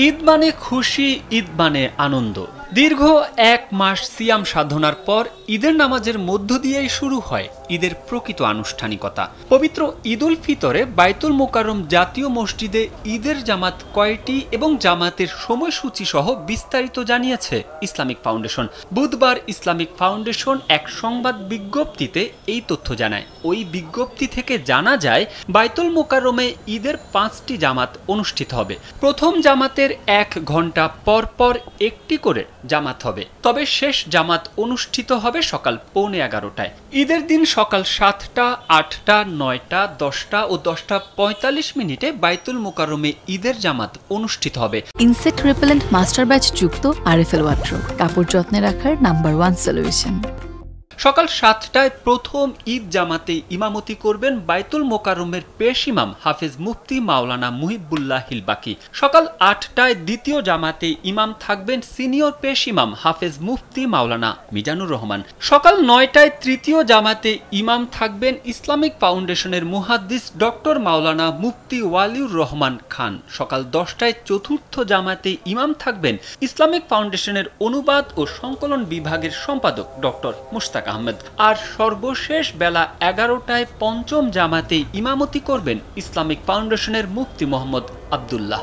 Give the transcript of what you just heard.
ঈদ মানে খুশি, ঈদ মানে আনন্দ। দীর্ঘ এক মাস সিয়াম সাধনার পর ঈদের নামাজের মধ্য দিয়েই শুরু হয় ঈদের প্রকৃত আনুষ্ঠানিকতা। পবিত্র ঈদ উল ফিতরে বাইতুল মোকাররম জাতীয় মসজিদে ঈদের জামাত কয়টি এবং জামাতের সময়সূচি সহ বিস্তারিত জানিয়েছে ইসলামিক ফাউন্ডেশন। বুধবার ইসলামিক ফাউন্ডেশন এক সংবাদ বিজ্ঞপ্তিতে এই তথ্য জানায়। ওই বিজ্ঞপ্তি থেকে জানা যায় বাইতুল মোকাররমে ঈদের 5টি জামাত অনুষ্ঠিত হবে। প্রথম জামাতের 1 ঘন্টা পর পর একটি করে জামাত হবে, তবে শেষ জামাত অনুষ্ঠিত হবে সকাল 11:15টায়। ঈদের দিন সকাল 7টা, 8টা, 9টা, 10টা ও 10টা 45 বাইতুল মোকাররমে ঈদের জামাত অনুষ্ঠিত হবে। ইনসেক্ট রিপেলেন্ট মাস্টার ব্যাচ যুক্ত আরএফএল ওয়াট্রো, কাপড় যত্নে রাখার নাম্বার 1 সলিউশন। সকাল 7টায় প্রথম ঈদ জামাতে ইমামতি করবেন বাইতুল মোকাররমের পেশ ইমাম হাফেজ মুফতি মাওলানা মুহিবুল্লাহ হিলবাকি। সকাল 8টায় দ্বিতীয় জামাতে ইমাম থাকবেন সিনিয়র পেশ ইমাম হাফেজ মুফতি মাওলানা মিজানুর রহমান। সকাল 9টায় তৃতীয় জামাতে ইমাম থাকবেন ইসলামিক ফাউন্ডেশনের মুহাদ্দিস ডক্টর মাওলানা মুফতি ওয়ালিউর রহমান খান। সকাল 10টায় চতুর্থ জামাতে ইমাম থাকবেন ইসলামিক ফাউন্ডেশনের অনুবাদ ও সংকলন বিভাগের সম্পাদক ডক্টর মুশতাক আহমেদ। আর সর্বশেষ বেলা 11টায় পঞ্চম জামাতে ইমামতি করবেন ইসলামিক ফাউন্ডেশনের মুফতি মোহাম্মদ আব্দুল্লাহ।